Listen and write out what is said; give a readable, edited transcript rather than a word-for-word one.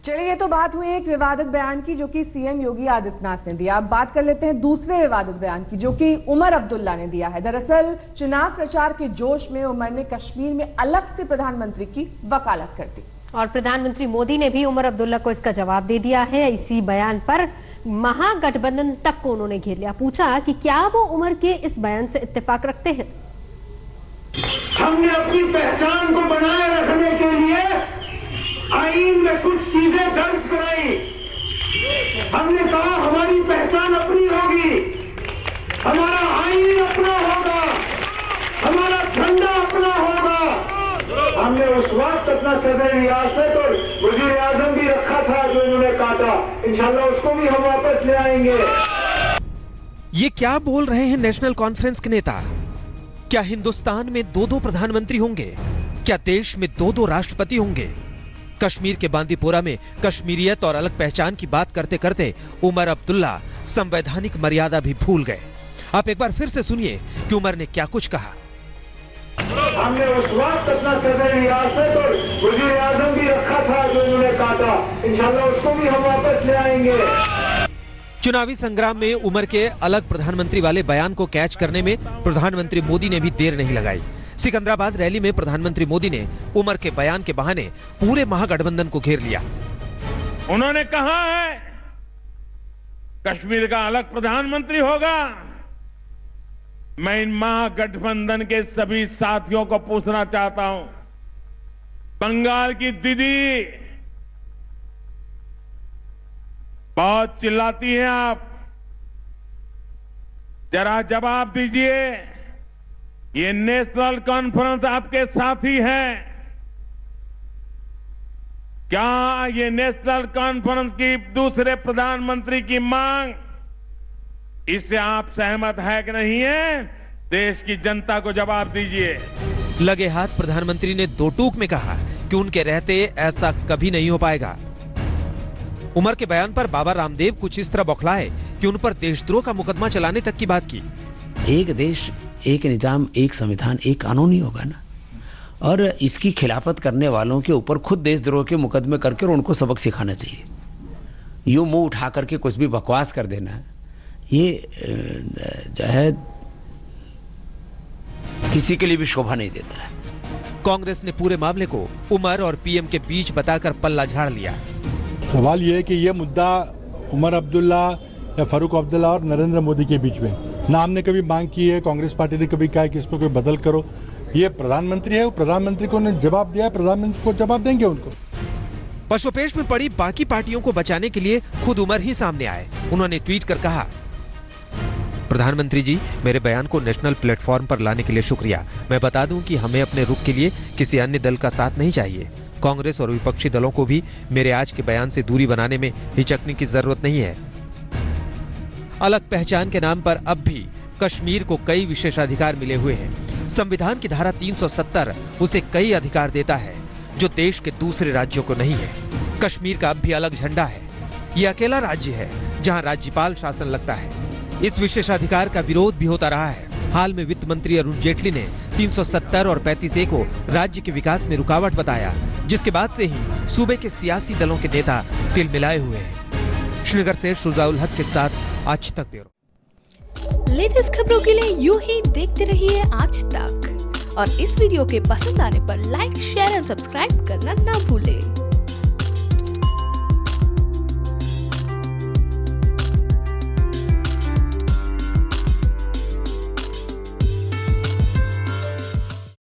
चलिए, ये तो बात हुई एक विवादित बयान की जो कि सीएम योगी आदित्यनाथ ने दिया। अब बात कर लेते हैं दूसरे विवादित बयान की जो कि उमर अब्दुल्ला ने दिया है। दरअसल चुनाव प्रचार के जोश में उमर ने कश्मीर में अलग से प्रधानमंत्री की वकालत कर दी और प्रधानमंत्री मोदी ने भी उमर अब्दुल्ला को इसका जवाब दे दिया है। इसी बयान पर महागठबंधन तक को उन्होंने घेर लिया। पूछा कि क्या वो उमर के इस बयान से इत्तेफाक रखते हैं। हमने अपनी पहचान को बनाए रखने के लिए आईन में कुछ चीजें दर्ज कराई। हमने कहा हमारी पहचान अपनी होगी, हमारा आईन अपना होगा, हमारा झंडा अपना होगा। हमने उस वक्त अपना सदर रियासत और वजीर आजम भी रखा था जो इन्होंने काटा। इंशाल्लाह उसको भी हम वापस ले आएंगे। ये क्या बोल रहे हैं नेशनल कॉन्फ्रेंस के नेता? क्या हिंदुस्तान में 2-2 प्रधानमंत्री होंगे? क्या देश में 2-2 राष्ट्रपति होंगे? कश्मीर के बांदीपोरा में कश्मीरियत और अलग पहचान की बात करते करते उमर अब्दुल्ला संवैधानिक मर्यादा भी भूल गए। आप एक बार फिर से सुनिए कि उमर ने क्या कुछ कहा। हमने उस वक्त अपना सदर रियासत और वजीर आजम भी रखा था जो इन्होंने काटा। इंशाल्लाह उसको भी हम वापस ले आएंगे। चुनावी संग्राम में उमर के अलग प्रधानमंत्री वाले बयान को कैच करने में प्रधानमंत्री मोदी ने भी देर नहीं लगाई। सिकंदराबाद रैली में प्रधानमंत्री मोदी ने उमर के बयान के बहाने पूरे महागठबंधन को घेर लिया। उन्होंने कहा है कश्मीर का अलग प्रधानमंत्री होगा। मैं इन महागठबंधन के सभी साथियों को पूछना चाहता हूं, बंगाल की दीदी बहुत चिल्लाती हैं आप, जरा जवाब दीजिए। ये नेशनल कॉन्फ्रेंस आपके साथी है, क्या ये नेशनल कॉन्फ्रेंस की दूसरे प्रधानमंत्री की मांग, इससे आप सहमत है कि नहीं है? देश की जनता को जवाब दीजिए। लगे हाथ प्रधानमंत्री ने दो टूक में कहा कि उनके रहते ऐसा कभी नहीं हो पाएगा। उमर के बयान पर बाबा रामदेव कुछ इस तरह बौखलाए कि उन पर देशद्रोह का मुकदमा चलाने तक की बात की। एक देश, एक निजाम, एक संविधान, एक कानून ही होगा ना, और इसकी खिलाफत करने वालों के ऊपर खुद देशद्रोह के मुकदमे करके उनको सबक सिखाना चाहिए। यूं मुंह उठा करके कुछ भी बकवास कर देना, ये जो है किसी के लिए भी शोभा नहीं देता है। कांग्रेस ने पूरे मामले को उमर और पीएम के बीच बताकर पल्ला झाड़ लिया। सवाल यह है कि यह मुद्दा उमर अब्दुल्ला या फारूक अब्दुल्ला और नरेंद्र मोदी के बीच में ना हमने कभी मांग की है, कांग्रेस पार्टी ने कभी कहा कि इसमें कोई बदल करो। ये प्रधानमंत्री है, वो प्रधानमंत्री को ने जवाब दिया है, प्रधानमंत्री को जवाब देंगे उनको। पशुपेश में पड़ी बाकी पार्टियों को बचाने के लिए खुद उमर ही सामने आए। उन्होंने ट्वीट कर कहा, प्रधानमंत्री जी, मेरे बयान को नेशनल प्लेटफॉर्म पर लाने के लिए शुक्रिया। मैं बता दूं कि हमें अपने रुख के लिए किसी अन्य दल का साथ नहीं चाहिए। कांग्रेस और विपक्षी दलों को भी मेरे आज के बयान से दूरी बनाने में हिचकने की जरूरत नहीं है। अलग पहचान के नाम पर अब भी कश्मीर को कई विशेषाधिकार मिले हुए हैं। संविधान की धारा 370 उसे कई अधिकार देता है जो देश के दूसरे राज्यों को नहीं है। कश्मीर का अब भी अलग झंडा है। यह अकेला राज्य है जहां राज्यपाल शासन लगता है। इस विशेषाधिकार का विरोध भी होता रहा है। हाल में वित्त मंत्री अरुण जेटली ने 370 और 35A को राज्य के विकास में रुकावट बताया, जिसके बाद से ही सूबे के सियासी दलों के नेता तिलमिलाए हुए हैं। श्रीनगर से शुजाउल हक के साथ आज तक ब्यूरो। लेटेस्ट खबरों के लिए यूं ही देखते रहिए आज तक, और इस वीडियो के पसंद आने पर लाइक, शेयर एंड सब्सक्राइब करना ना भूलें।